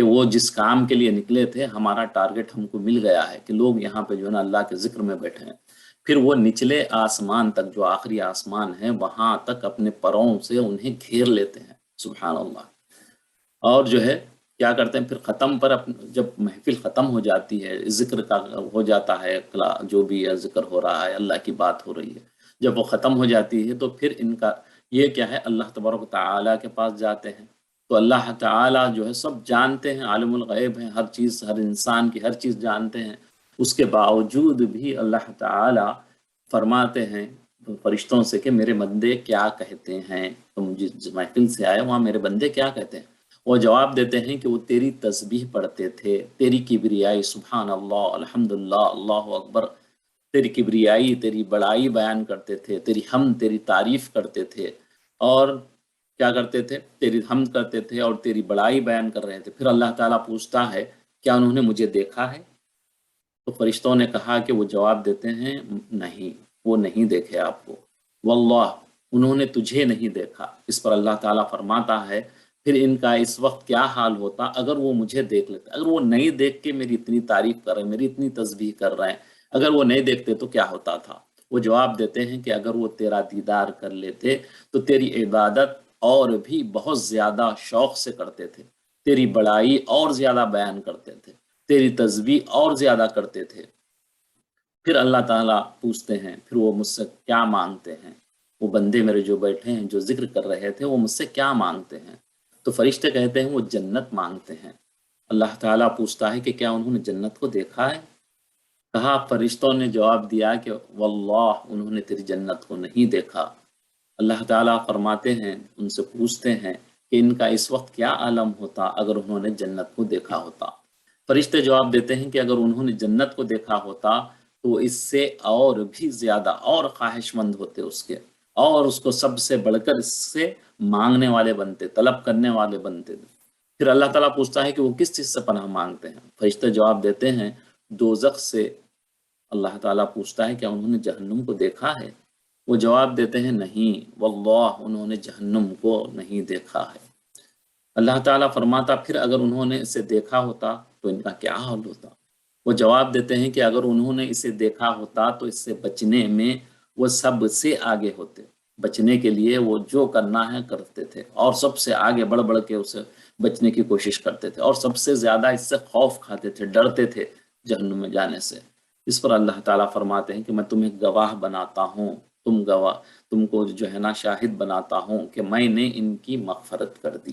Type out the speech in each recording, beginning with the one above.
کہ وہ جس کام کے لیے نکلے تھے ہمارا ٹارگٹ ہم کو مل گیا ہے کہ لوگ یہاں پہ جو ہے نا اللہ کے ذکر میں بیٹھے ہیں، پھر وہ نچلے آسمان تک، جو آخری آسمان ہے وہاں تک اپنے پروں سے انہیں گھیر لیتے ہیں، سبحان اللہ۔ اور جو ہے کیا کرتے ہیں، پھر ختم پر جب محفل ختم ہو جاتی ہے، ذکر کا ہو جاتا ہے، جو بھی ذکر ہو رہا ہے، اللہ کی بات ہو رہی ہے، جب وہ ختم ہو جاتی ہے تو پھر ان کا یہ کیا ہے، اللہ تبارک و تعالیٰ کے پاس جاتے ہیں۔ تو اللہ تعالیٰ جو ہے سب جانتے ہیں، عالم الغیب ہیں، ہر چیز، ہر انسان کی ہر چیز جانتے ہیں، اس کے باوجود بھی اللہ تعالیٰ فرماتے ہیں فرشتوں سے کہ میرے بندے کیا کہتے ہیں، تم جس محفل سے آئے وہاں میرے بندے کیا کہتے ہیں؟ وہ جواب دیتے ہیں کہ وہ تیری تسبیح پڑھتے تھے، تیری کبریائی، سبحان اللہ، الحمدللہ، اللہ اکبر، تیری کبریائی، تیری بڑائی بیان کرتے تھے، تیری حمد، تیری تعریف کرتے تھے، اور کیا کرتے تھے، تیری حمد کرتے تھے اور تیری بڑائی بیان کر رہے تھے۔ پھر اللہ تعالیٰ پوچھتا ہے کیا انہوں نے مجھے دیکھا ہے؟ تو فرشتوں نے کہا کہ وہ جواب دیتے ہیں نہیں، وہ نہیں دیکھے آپ کو، واللہ انہوں نے تجھے نہیں دیکھا۔ اس پر اللہ تعالیٰ فرماتا ہے پھر ان کا اس وقت کیا حال ہوتا اگر وہ مجھے دیکھ لیتے، اگر وہ نہیں دیکھ کے میری اتنی تعریف کر رہے ہیں، میری اتنی تسبیح کر رہے ہیں، اگر وہ نہیں دیکھتے تو کیا ہوتا تھا؟ وہ جواب دیتے ہیں کہ اگر وہ تیرا دیدار کر لیتے تو تیری عبادت اور بھی بہت زیادہ شوق سے کرتے تھے، تیری بڑائی اور زیادہ بیان کرتے تھے، تیری تسبیح اور زیادہ کرتے تھے۔ پھر اللہ تعالیٰ پوچھتے ہیں پھر وہ مجھ سے کیا مانگتے ہیں، وہ بندے میرے جو بیٹھے ہیں جو ذکر کر رہے تھے وہ مجھ سے کیا مانگتے ہیں؟ تو فرشتے کہتے ہیں وہ جنت مانگتے ہیں۔ اللہ تعالیٰ پوچھتا ہے کہ کیا انہوں نے جنت کو دیکھا ہے؟ کہا، فرشتوں نے جواب دیا کہ واللہ انہوں نے تیری جنت کو نہیں دیکھا۔ اللہ تعالیٰ فرماتے ہیں، ان سے پوچھتے ہیں کہ ان کا اس وقت کیا عالم ہوتا اگر انہوں نے جنت کو دیکھا ہوتا؟ فرشتے جواب دیتے ہیں کہ اگر انہوں نے جنت کو دیکھا ہوتا تو اس سے اور بھی زیادہ اور خواہش مند ہوتے اس کے، اور اس کو سب سے بڑھ کر اس سے مانگنے والے بنتے، طلب کرنے والے بنتے۔ پھر اللہ تعالیٰ پوچھتا ہے کہ وہ کس چیز سے پناہ مانگتے ہیں؟ فرشتے جواب دیتے ہیں دوزخ سے۔ اللہ تعالیٰ پوچھتا ہے کیا انہوں نے جہنم کو دیکھا ہے؟ وہ جواب دیتے ہیں نہیں، واللہ انہوں نے جہنم کو نہیں دیکھا ہے۔ اللہ تعالیٰ فرماتا پھر اگر انہوں نے اسے دیکھا ہوتا تو ان کا کیا حال ہوتا؟ وہ جواب دیتے ہیں کہ اگر انہوں نے اسے دیکھا ہوتا تو اس سے بچنے میں وہ سب سے آگے ہوتے، بچنے کے لیے وہ جو کرنا ہے کرتے تھے، اور سب سے آگے بڑھ بڑھ کے اسے بچنے کی کوشش کرتے تھے، اور سب سے زیادہ اس سے خوف کھاتے تھے، ڈرتے تھے جہنم میں جانے سے۔ اس پر اللہ تعالیٰ فرماتے ہیں کہ میں تمہیں گواہ بناتا ہوں، تم کو جو ہے نا شاہد بناتا ہوں کہ میں نے ان کی مغفرت کر دی۔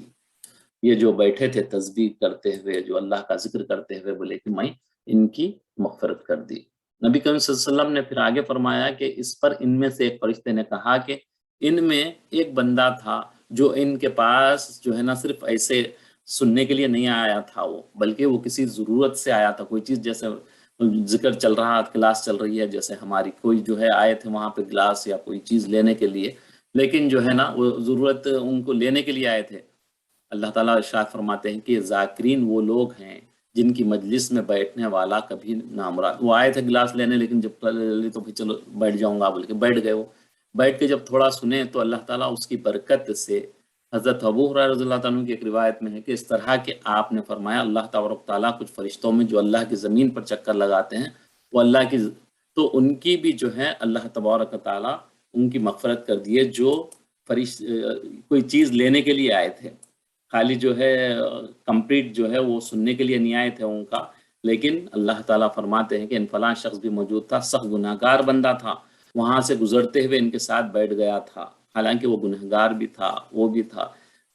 یہ جو بیٹھے تھے تسبیح کرتے ہوئے، جو اللہ کا ذکر کرتے ہوئے، بولے کہ میں ان کی مغفرت کر دی۔ نبی کریم صلی اللہ علیہ وسلم نے پھر آگے فرمایا کہ اس پر ان میں سے ایک فرشتے نے کہا کہ ان میں ایک بندہ تھا جو ان کے پاس جو ہے نا صرف ایسے سننے کے لیے نہیں آیا تھا وہ، بلکہ وہ کسی ضرورت سے آیا تھا، کوئی چیز، جیسے ذکر چل رہا، کلاس چل رہی ہے جیسے ہماری، کوئی جو ہے آئے تھے وہاں پہ گلاس یا کوئی چیز لینے کے لیے، لیکن جو ہے نا وہ ضرورت ان کو لینے کے لیے آئے تھے۔ اللہ تعالیٰ ارشاد فرماتے ہیں کہ ذاکرین وہ لوگ ہیں جن کی مجلس میں بیٹھنے والا کبھی نامراد۔ وہ آئے تھے گلاس لینے، لیکن جب تو پھر چلو بیٹھ جاؤں گا بول کے بیٹھ گئے۔ وہ بیٹھ کے جب تھوڑا سنے تو اللہ تعالیٰ اس کی برکت سے، حضرت ابو ہریرہ رضی اللہ تعالیٰ عنہ کی ایک روایت میں ہے کہ اس طرح کہ آپ نے فرمایا اللہ تبارک تعالیٰ کچھ فرشتوں میں جو اللہ کی زمین پر چکر لگاتے ہیں وہ اللہ کی، تو ان کی بھی جو ہے اللہ تبارک تعالیٰ ان کی مغفرت کر دیے، جو کوئی چیز لینے کے لیے آئے تھے، خالی جو ہے کمپلیٹ جو ہے وہ سننے کے لیے نہیں آئے تھے ان کا، لیکن اللہ تعالیٰ فرماتے ہیں کہ ان فلاں شخص بھی موجود تھا، سخت گناہ گار بندہ تھا، وہاں سے گزرتے ہوئے ان کے ساتھ بیٹھ گیا تھا، حالانکہ وہ گنہگار بھی تھا، وہ بھی تھا۔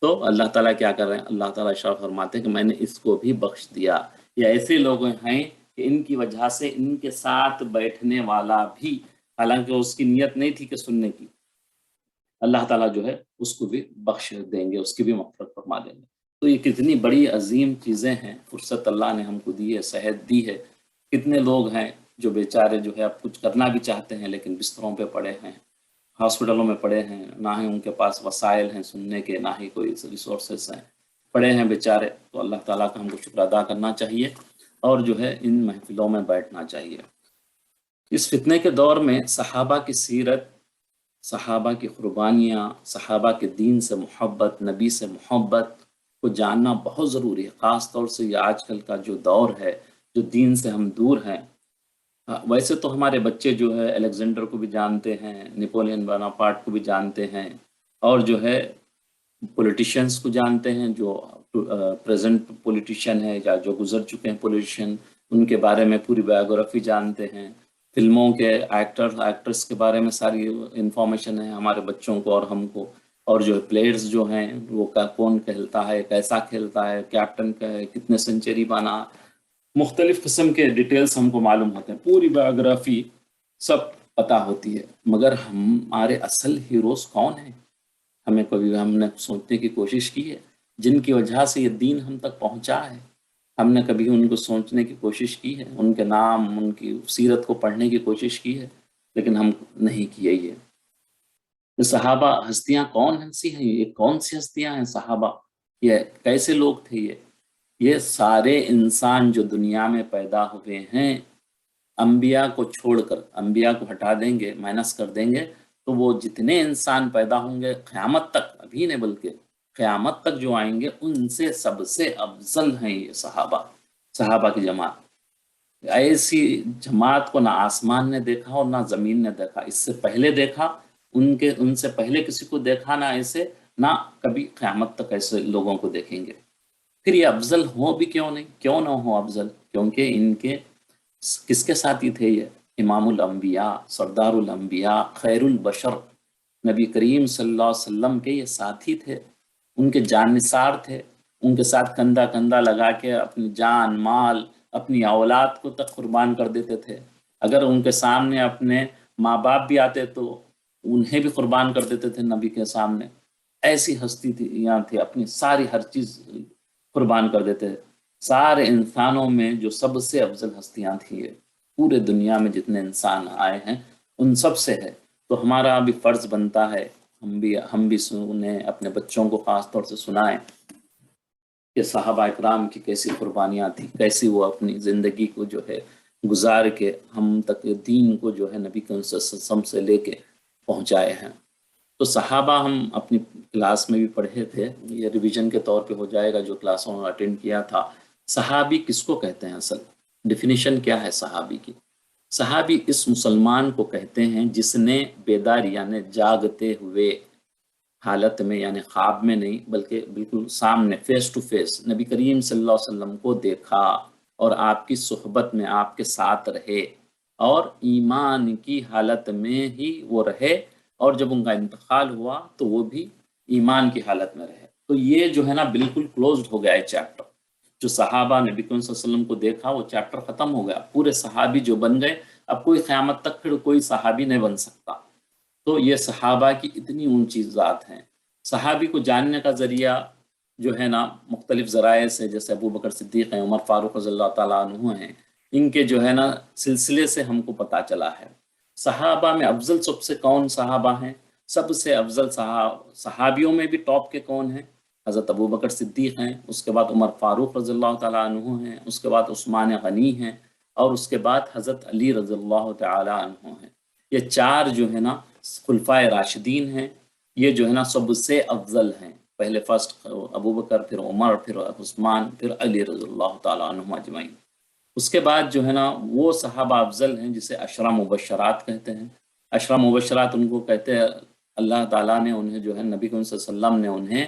تو اللہ تعالیٰ کیا کر رہے ہیں، اللہ تعالیٰ ارشاد فرماتے ہیں کہ میں نے اس کو بھی بخش دیا۔ یہ ایسے لوگ ہیں کہ ان کی وجہ سے ان کے ساتھ بیٹھنے والا بھی، حالانکہ اس کی نیت نہیں تھی کہ سننے کی، اللہ تعالیٰ جو ہے اس کو بھی بخش دیں گے، اس کی بھی مغفرت فرما دیں گے۔ تو یہ کتنی بڑی عظیم چیزیں ہیں، فرصت اللہ نے ہم کو دی ہے، صحت دی ہے۔ کتنے لوگ ہیں جو بیچارے جو ہے اب کچھ کرنا بھی چاہتے ہیں لیکن بستروں پہ پڑے ہیں، ہاسپٹلوں میں پڑے ہیں، نہ ہی ان کے پاس وسائل ہیں سننے کے، نہ ہی کوئی ریسورسز ہیں، پڑے ہیں بیچارے۔ تو اللہ تعالیٰ کا ہم کو شکر ادا کرنا چاہیے اور جو ہے ان محفلوں میں بیٹھنا چاہیے۔ اس فتنے کے دور میں صحابہ کی سیرت، صحابہ کی قربانیاں، صحابہ کے دین سے محبت، نبی سے محبت، کو جاننا بہت ضروری ہے، خاص طور سے یہ آج کل کا جو دور ہے، جو دین سے ہم دور ہیں۔ ویسے تو ہمارے بچے جو ہے الیگزینڈر کو بھی جانتے ہیں، نیپولین بوناپارٹ کو بھی جانتے ہیں، اور جو ہے پولیٹیشینس کو جانتے ہیں، جو پریزنٹ پولیٹیشین ہے یا جو گزر چکے ہیں پولیٹیشین، ان کے بارے میں پوری بایوگرافی جانتے ہیں، فلموں کے ایکٹرس کے بارے میں ساری انفارمیشن ہے ہمارے بچوں کو اور ہم کو، اور جو پلیئرز جو ہیں وہ کون کھیلتا ہے، کیسا کھیلتا ہے، کیپٹن کا ہے، کتنے سنچری بنا، مختلف قسم کے ڈیٹیلز ہم کو معلوم ہوتے ہیں، پوری بایوگرافی سب پتہ ہوتی ہے۔ مگر ہمارے اصل ہیروز کون ہیں؟ ہمیں کبھی ہم نے سوچنے کی کوشش کی ہے؟ جن کی وجہ سے یہ دین ہم تک پہنچا ہے، ہم نے کبھی ان کو سوچنے کی کوشش کی ہے؟ ان کے نام، ان کی سیرت کو پڑھنے کی کوشش کی ہے؟ لیکن ہم نہیں کیے یہ صحابہ ہستیاں کون سی ہیں؟ یہ کون سی ہستیاں ہیں صحابہ؟ یہ کیسے لوگ تھے؟ یہ سارے انسان جو دنیا میں پیدا ہوئے ہیں، انبیاء کو چھوڑ کر، انبیاء کو ہٹا دیں گے، مائنس کر دیں گے، تو وہ جتنے انسان پیدا ہوں گے قیامت تک، ابھی نہیں بلکہ قیامت تک جو آئیں گے، ان سے سب سے افضل ہیں یہ صحابہ کی جماعت۔ ایسی جماعت کو نہ آسمان نے دیکھا اور نہ زمین نے دیکھا، اس سے پہلے دیکھا، ان سے پہلے کسی کو دیکھا نہ ایسے، نہ کبھی قیامت تک ایسے لوگوں کو دیکھیں گے۔ پھر یہ افضل ہو بھی کیوں نہیں، کیوں نہ ہو افضل؟ کیونکہ ان کے کس کے ساتھی تھے؟ یہ امام الانبیاء، سردار الانبیاء، خیر البشر، نبی کریم صلی اللہ علیہ وسلم کے یہ ساتھی تھے، ان کے جانثار تھے، ان کے ساتھ کندھا کندھا لگا کے اپنی جان، مال، اپنی اولاد کو تک قربان کر دیتے تھے۔ اگر ان کے سامنے اپنے ماں باپ بھی آتے تو انہیں بھی قربان کر دیتے تھے نبی کے سامنے۔ ایسی ہستی تھی، یہاں تھی، اپنی ساری ہر چیز قربان کر دیتے تھے۔ سارے انسانوں میں جو سب سے افضل ہستیاں تھیں، پورے دنیا میں جتنے انسان آئے ہیں ان سب سے ہے۔ تو ہمارا بھی فرض بنتا ہے ہم بھی سنیں، اپنے بچوں کو خاص طور سے سنائیں کہ صحابہ اکرام کی کیسی قربانیاں تھیں، کیسی وہ اپنی زندگی کو جو ہے گزار کے ہم تک دین کو جو ہے نبی کے وسلم سے لے کے پہنچائے ہیں۔ تو صحابہ ہم اپنی کلاس میں بھی پڑھے تھے، یہ ریویژن کے طور پہ ہو جائے گا جو کلاسوں میں اٹینڈ کیا تھا۔ صحابی کس کو کہتے ہیں؟ اصل ڈیفینیشن کیا ہے صحابی کی؟ صحابی اس مسلمان کو کہتے ہیں جس نے بیدار یعنی جاگتے ہوئے حالت میں، یعنی خواب میں نہیں بلکہ بالکل سامنے، فیس ٹو فیس نبی کریم صلی اللہ علیہ وسلم کو دیکھا اور آپ کی صحبت میں آپ کے ساتھ رہے، اور ایمان کی حالت میں ہی وہ رہے، اور جب ان کا انتقال ہوا تو وہ بھی ایمان کی حالت میں رہے۔ تو یہ جو ہے نا بالکل کلوزڈ ہو گیا ہے چیپٹر۔ جو صحابہ نبی کریم صلی اللہ علیہ وسلم کو دیکھا وہ چیپٹر ختم ہو گیا، پورے صحابی جو بن گئے، اب کوئی قیامت تک پھر کوئی صحابی نہیں بن سکتا۔ تو یہ صحابہ کی اتنی اونچی ذات ہیں۔ صحابی کو جاننے کا ذریعہ جو ہے نا مختلف ذرائع سے، جیسے ابو بکر صدیق ہیں، عمر فاروق رضی اللہ تعالیٰ عنہ ہیں، ان کے جو ہے نا سلسلے سے ہم کو پتہ چلا ہے۔ صحابہ میں افضل سب سے کون صحابہ ہیں؟ سب سے افضل صحابیوں میں بھی ٹاپ کے کون ہیں؟ حضرت ابو بکر صدیق ہیں، اس کے بعد عمر فاروق رضی اللہ تعالیٰ عنہ ہیں، اس کے بعد عثمان غنی ہیں، اور اس کے بعد حضرت علی رضی اللہ تعالیٰ عنہ ہیں۔ یہ چار جو ہے نا خلفائے راشدین ہیں، یہ جو ہے نا سب سے افضل ہیں۔ پہلے فرسٹ ابو بکر، پھر عمر، پھر عثمان، پھر علی رضی اللہ تعالیٰ عنہ اجمعین۔ اس کے بعد جو ہے نا وہ صحابہ افضل ہیں جسے عشرہ مبشرات کہتے ہیں۔ عشرہ مبشرات ان کو کہتے ہیں، اللہ تعالیٰ نے انہیں جو ہے نبی صلی اللہ علیہ وسلم نے انہیں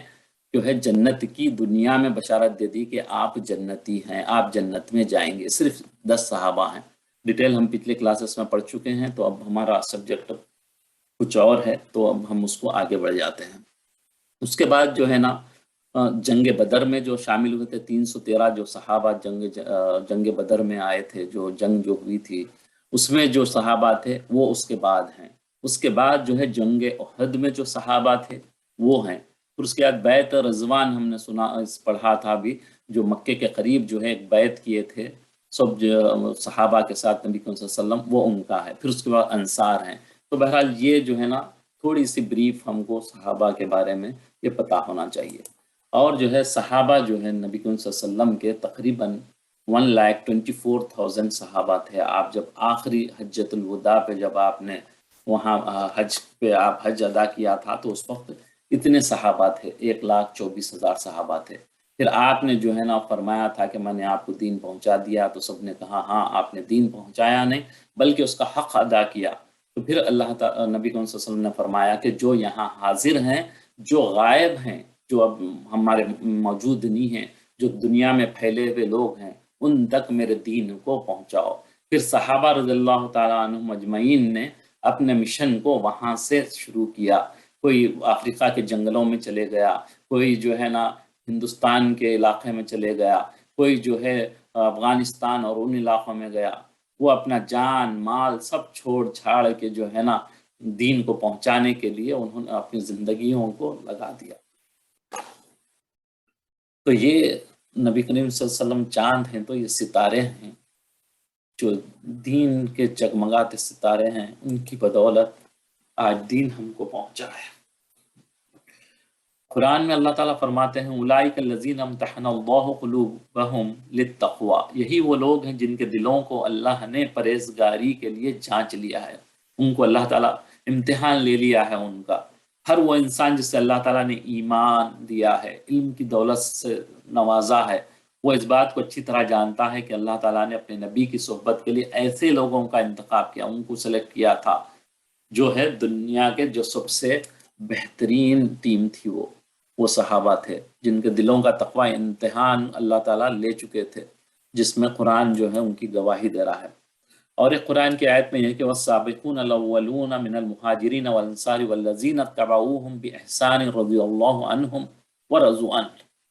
جو ہے جنت کی دنیا میں بشارت دے دی کہ آپ جنتی ہیں، آپ جنت میں جائیں گے۔ صرف 10 صحابہ ہیں، ڈیٹیل ہم پچھلے کلاسز میں پڑھ چکے ہیں، تو اب ہمارا سبجیکٹ کچھ اور ہے تو اب ہم اس کو آگے بڑھ جاتے ہیں۔ اس کے بعد جو ہے نا جنگ بدر میں جو شامل ہوئے تھے 313 جو صحابہ جنگ بدر میں آئے تھے، جو جنگ جو ہوئی تھی اس میں جو صحابہ تھے وہ اس کے بعد ہیں۔ اس کے بعد جو ہے جنگ احد میں جو صحابہ تھے وہ ہیں۔ پھر اس کے بعد بیعت رضوان ہم نے پڑھا تھا بھی، جو مکے کے قریب جو ہے ایک بیعت کیے تھے سب صحابہ کے ساتھ نبی صلی اللہ علیہ وسلم، وہ ان کا ہے۔ پھر اس کے بعد انصار ہیں۔ تو بہرحال یہ جو ہے نا تھوڑی سی بریف ہم کو صحابہ کے بارے میں یہ پتہ ہونا چاہیے۔ اور جو ہے صحابہ جو ہے نبی صلی اللہ علیہ وسلم کے تقریباً 1,24,000 صحابہ تھے۔ آپ جب آخری حجۃ الوداع پہ جب آپ نے وہاں حج پہ آپ حج ادا کیا تھا تو اس وقت اتنے صحابہ تھے، 1,24,000 صحابہ تھے۔ پھر آپ نے جو ہے نا فرمایا تھا کہ میں نے آپ کو دین پہنچا دیا، تو سب نے کہا ہاں آپ نے دین پہنچایا نہیں بلکہ اس کا حق ادا کیا۔ تو پھر اللہ تعالیٰ نبی کریم صلی اللہ علیہ وسلم نے فرمایا کہ جو یہاں حاضر ہیں، جو غائب ہیں، جو اب ہمارے موجود نہیں ہیں، جو دنیا میں پھیلے ہوئے لوگ ہیں، ان تک میرے دین کو پہنچاؤ۔ پھر صحابہ رضی اللہ تعالیٰ عنہم اجمعین نے اپنے مشن کو وہاں سے شروع کیا۔ کوئی افریقہ کے جنگلوں میں چلے گیا، کوئی جو ہے نا ہندوستان کے علاقے میں چلے گیا، کوئی جو ہے افغانستان اور ان علاقوں میں گیا۔ وہ اپنا جان مال سب چھوڑ چھاڑ کے جو ہے نا دین کو پہنچانے کے لیے انہوں نے اپنی زندگیوں کو لگا دیا۔ تو یہ نبی کریم صلی اللہ علیہ وسلم چاند ہیں، تو یہ ستارے ہیں، جو دین کے جگمگاتے ستارے ہیں، ان کی بدولت آج دین ہم کو پہنچا ہے۔ قرآن میں اللہ تعالیٰ فرماتے ہیں اولئک الذین امتحن اللہ قلوبہم للتقوی، یہی وہ لوگ ہیں جن کے دلوں کو اللہ نے پرہیزگاری کے لیے جانچ لیا ہے، ان کو اللہ تعالیٰ امتحان لے لیا ہے ان کا۔ ہر وہ انسان جس سے اللہ تعالیٰ نے ایمان دیا ہے، علم کی دولت سے نوازا ہے، وہ اس بات کو اچھی طرح جانتا ہے کہ اللہ تعالیٰ نے اپنے نبی کی صحبت کے لیے ایسے لوگوں کا انتخاب کیا، ان کو سلیکٹ کیا تھا جو ہے دنیا کے جو سب سے بہترین ٹیم تھی، وہ صحابہ تھے جن کے دلوں کا تقوی امتحان اللہ تعالیٰ لے چکے تھے، جس میں قرآن جو ہے ان کی گواہی دے رہا ہے۔ اور ایک قرآن کی آیت میں یہ کہ والسابقون الاولون من المہاجرین والانصار والذین اتبعوہم باحسان رضی اللہ عنہم ورضوا عنہ۔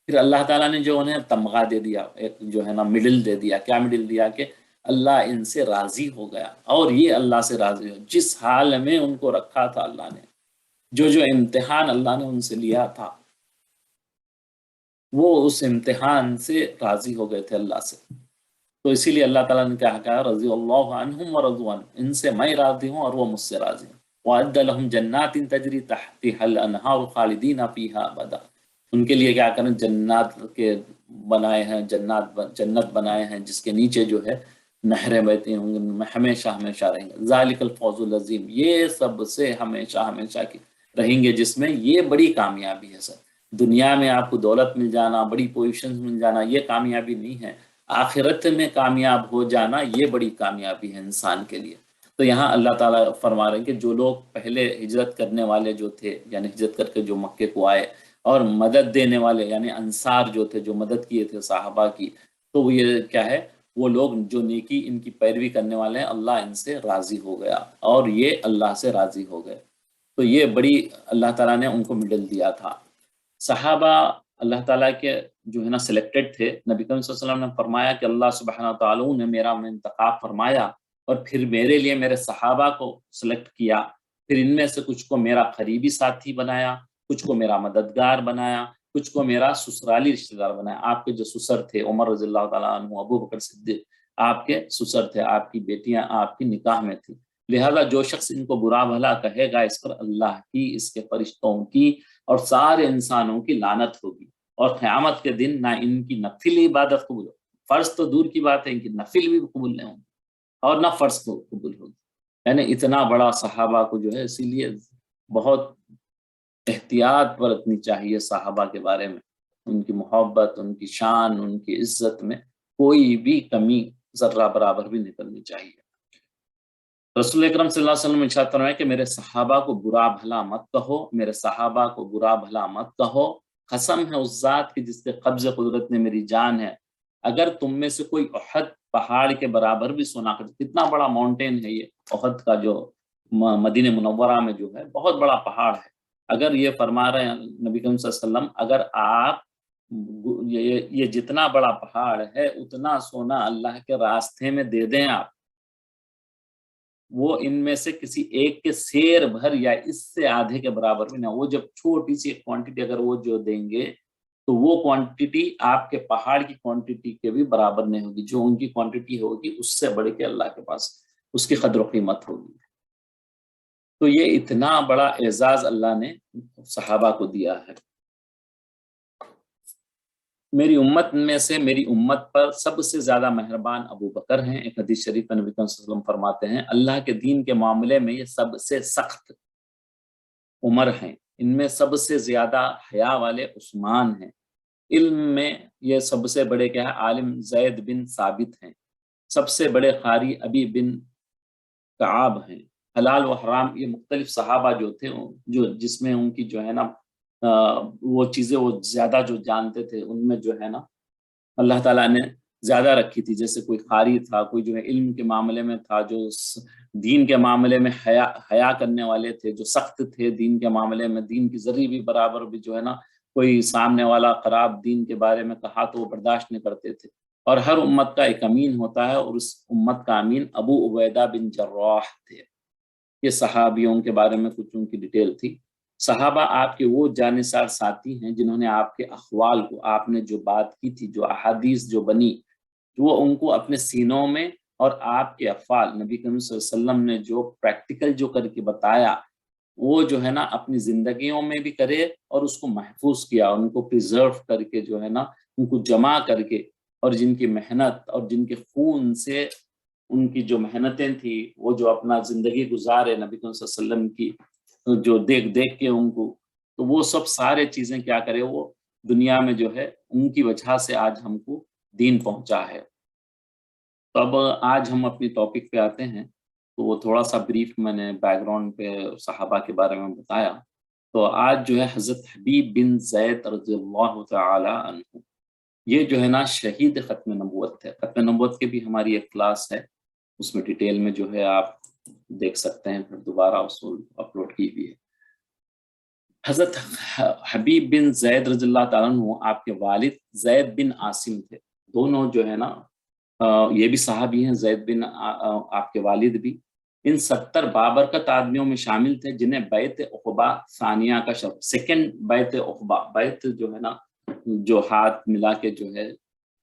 پھر اللہ تعالیٰ نے جو انہیں تمغہ دے دیا، ایک جو ہے نا مڈل دے دیا۔ کیا مڈل دیا؟ کہ اللہ ان سے راضی ہو گیا اور یہ اللہ سے راضی ہو۔ جس حال میں ان کو رکھا تھا اللہ نے، جو امتحان اللہ نے ان سے لیا تھا، وہ اس امتحان سے راضی ہو گئے تھے اللہ سے۔ تو اسی لیے اللہ تعالیٰ نے کہا رضی اللہ عنہم ورضوا عنہ، ان سے میں راضی ہوں اور وہ مجھ سے راضی ہوں۔ وَأَعَدَّ لَهُمْ جَنَّاتٍ تَجْرِي تَحْتِهَا الْأَنْهَارُ خَالِدِينَ فِيهَا أَبَدًا، ان کے لیے کیا کریں، جنات کے بنائے ہیں، جنت بنائے ہیں جس کے نیچے جو ہے نہریں بہتی ہوں گی، ہمیشہ ہمیشہ رہیں گے۔ ذَلِكَ الْفَوْزُ الْعَظِيمُ، یہ سب سے ہمیشہ ہمیشہ کی رہیں گے، جس میں یہ بڑی کامیابی ہے۔ سر دنیا میں آپ کو دولت مل جانا، بڑی پوزیشن مل جانا، یہ کامیابی نہیں ہے۔ آخرت میں کامیاب ہو جانا یہ بڑی کامیابی ہے انسان کے لیے۔ تو یہاں اللہ تعالیٰ فرما رہے ہیں کہ جو لوگ پہلے ہجرت کرنے والے جو تھے، یعنی ہجرت کر کے جو مکے کو آئے، اور مدد دینے والے یعنی انصار جو تھے، جو مدد کیے تھے صحابہ کی، تو وہ یہ کیا ہے، وہ لوگ جو نیکی ان کی پیروی کرنے والے ہیں، اللہ ان سے راضی ہو گیا اور یہ اللہ سے راضی ہو گئے۔ تو یہ بڑی اللہ تعالیٰ نے ان کو مڈل دیا تھا۔ صحابہ اللہ تعالیٰ کے جو ہے نا سلیکٹڈ تھے۔ نبی کریم صلی اللہ علیہ وسلم نے فرمایا کہ اللہ سبحانہ تعالیٰ نے میرا انتخاب فرمایا اور پھر میرے لیے میرے صحابہ کو سلیکٹ کیا، پھر ان میں سے کچھ کو میرا قریبی ساتھی بنایا، کچھ کو میرا مددگار بنایا، کچھ کو میرا سسرالی رشتہ دار بنایا۔ آپ کے جو سسر تھے عمر رضی اللہ تعالیٰ عنہ، ابو بکر صدیق آپ کے سسر تھے، آپ کی بیٹیاں آپ کی نکاح میں تھی، لہذا جو شخص ان کو برا بھلا کہے گا، اس پر اللہ کی، اس کے فرشتوں کی اور سارے انسانوں کی لعنت ہوگی، اور قیامت کے دن نہ ان کی نفل عبادت قبول، فرض تو دور کی بات ہے، ان کی نفل بھی قبول نہیں ہوگی اور نہ فرض کو قبول ہوگی۔ یعنی اتنا بڑا صحابہ کو جو ہے، اسی لیے بہت احتیاط برتنی چاہیے صحابہ کے بارے میں، ان کی محبت، ان کی شان، ان کی عزت میں کوئی بھی کمی ذرہ برابر بھی نہیں کرنی چاہیے۔ رسول اکرم صلی اللہ علیہ وسلم ارشاد فرمایا کہ میرے صحابہ کو برا بھلا مت کہو، میرے صحابہ کو برا بھلا مت کہو، قسم ہے اس ذات کی جس کے قبض قدرت میں میری جان ہے، اگر تم میں سے کوئی احد پہاڑ کے برابر بھی سونا کرے، کتنا بڑا ماؤنٹین ہے یہ احد کا، جو مدینہ منورہ میں جو ہے بہت بڑا پہاڑ ہے، اگر یہ فرما رہے ہیں نبی کریم صلی اللہ علیہ وسلم، اگر آپ یہ جتنا بڑا پہاڑ ہے اتنا سونا اللہ کے راستے میں دے دیں آپ، وہ ان میں سے کسی ایک کے سیر بھر یا اس سے آدھے کے برابر بھی نہ، وہ جب چھوٹی سی کوانٹٹی اگر وہ جو دیں گے تو وہ کوانٹٹی آپ کے پہاڑ کی کوانٹٹی کے بھی برابر نہیں ہوگی، جو ان کی کوانٹٹی ہوگی اس سے بڑھ کے اللہ کے پاس اس کی قدر و قیمت ہوگی۔ تو یہ اتنا بڑا اعزاز اللہ نے صحابہ کو دیا ہے۔ میری امت میں سے میری امت پر سب سے زیادہ مہربان ابو بکر ہیں۔ ایک حدیث شریف میں نبی صلی اللہ علیہ وسلم فرماتے ہیں اللہ کے دین کے معاملے میں یہ سب سے سخت عمر ہیں، ان میں سب سے زیادہ حیا والے عثمان ہیں، علم میں یہ سب سے بڑے کیا ہے عالم زید بن ثابت ہیں، سب سے بڑے قاری ابی بن کعاب ہیں، حلال و حرام یہ مختلف صحابہ جو تھے جو جس میں ان کی جو ہے نا وہ چیزیں وہ زیادہ جو جانتے تھے ان میں جو ہے نا اللہ تعالیٰ نے زیادہ رکھی تھی، جیسے کوئی قاری تھا، کوئی جو ہے علم کے معاملے میں تھا، جو دین کے معاملے میں حیا کرنے والے تھے، جو سخت تھے دین کے معاملے میں، دین کی ذرے بھی برابر بھی جو ہے نا کوئی سامنے والا خراب دین کے بارے میں کہا تو وہ برداشت نہیں کرتے تھے۔ اور ہر امت کا ایک امین ہوتا ہے، اور اس امت کا امین ابو عبیدہ بن جراح تھے۔ یہ صحابیوں کے بارے میں کچھ ان کی ڈیٹیل تھی۔ صحابہ آپ کے وہ جانثار ساتھی ہیں جنہوں نے آپ کے احوال کو، آپ نے جو بات کی تھی، جو احادیث جو بنی، وہ ان کو اپنے سینوں میں، اور آپ کے افعال نبی کریم صلی اللہ علیہ وسلم نے جو پریکٹیکل جو کر کے بتایا وہ جو ہے نا اپنی زندگیوں میں بھی کرے اور اس کو محفوظ کیا، ان کو پریزرو کر کے جو ہے نا ان کو جمع کر کے، اور جن کی محنت اور جن کے خون سے ان کی جو محنتیں تھیں وہ جو اپنا زندگی گزارے نبی کریم صلی اللہ علیہ وسلم کی جو دیکھ دیکھ کے ان کو، تو وہ سب سارے چیزیں کیا کرے وہ دنیا میں جو ہے ان کی وجہ سے آج ہم کو دین پہنچا ہے۔ تو اب آج ہم اپنی ٹاپک پہ آتے ہیں، تو وہ تھوڑا سا بریف میں نے بیک گراؤنڈ پہ صحابہ کے بارے میں بتایا۔ تو آج جو ہے حضرت حبیب بن زید رضی اللہ تعالی عنہ، یہ جو ہے نا شہید ختم نبوت ہے۔ ختم نبوت کی بھی ہماری ایک کلاس ہے، اس میں ڈیٹیل میں جو ہے آپ دیکھ سکتے ہیں، پھر دوبارہ اس کو اپلوڈ کی ہوئی ہے۔ حضرت حبیب بن زید رضی اللہ تعالیٰ عنہ آپ کے والد زید بن عاصم تھے، دونوں جو ہے نا یہ بھی صحابی ہیں، زید بن آپ کے والد بھی۔ ان 70 بابرکت آدمیوں میں شامل تھے جنہیں بیعت عقبہ ثانیہ کا شرف، سیکنڈ بیعت عقبہ، بیعت جو ہے نا جو ہاتھ ملا کے جو ہے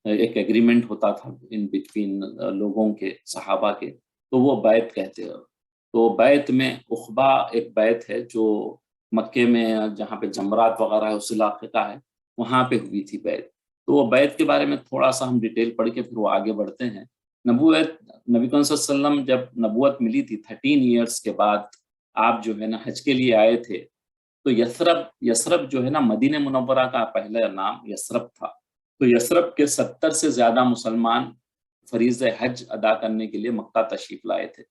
ایک ایگریمنٹ ہوتا تھا ان بٹوین لوگوں کے، صحابہ کے، تو وہ بیعت کہتے ہیں۔ تو بیعت میں عقبہ ایک بیعت ہے جو مکے میں جہاں پہ جمرات وغیرہ ہے اس علاقے کا ہے، وہاں پہ ہوئی تھی بیعت۔ تو وہ بیعت کے بارے میں تھوڑا سا ہم ڈیٹیل پڑھ کے پھر وہ آگے بڑھتے ہیں۔ نبوت، نبی کریم صلی اللہ علیہ وسلم جب نبوت ملی تھی 13 ایئرس کے بعد آپ جو ہے نا حج کے لیے آئے تھے، تو یثرب جو ہے نا مدینہ منورہ کا پہلا نام یثرب تھا۔ تو یثرب کے 70 سے زیادہ مسلمان فریضہ حج ادا کرنے کے لیے مکہ تشریف لائے تھے۔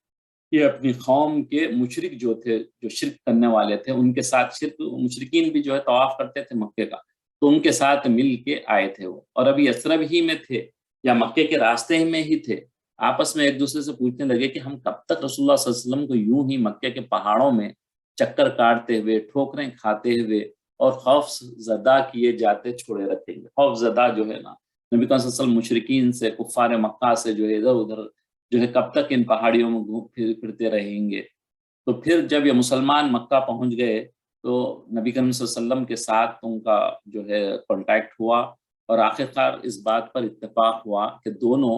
یہ اپنی قوم کے مشرک جو تھے، جو شرک کرنے والے تھے، ان کے ساتھ شرک، مشرکین بھی جو ہے طواف کرتے تھے مکے کا، تو ان کے ساتھ مل کے آئے تھے وہ، اور ابھی یثرب ہی میں تھے یا مکے کے راستے میں ہی تھے۔ آپس میں ایک دوسرے سے پوچھنے لگے کہ ہم کب تک رسول اللہ صلی اللہ علیہ وسلم کو یوں ہی مکے کے پہاڑوں میں چکر کاٹتے ہوئے، ٹھوکریں کھاتے ہوئے اور خوف زدہ کیے جاتے چھوڑے رکھیں گے۔ خوف زدہ جو ہے نا نبی صلی اللہ علیہ وسلم مشرکین سے، کفار مکہ سے جو ہے ادھر ادھر جو ہے کب تک ان پہاڑیوں میں گھوم پھرتے رہیں گے۔ تو پھر جب یہ مسلمان مکہ پہنچ گئے تو نبی کریم صلی اللہ علیہ وسلم کے ساتھ ان کا جو ہے کانٹیکٹ ہوا، اور آخرکار اس بات پر اتفاق ہوا کہ دونوں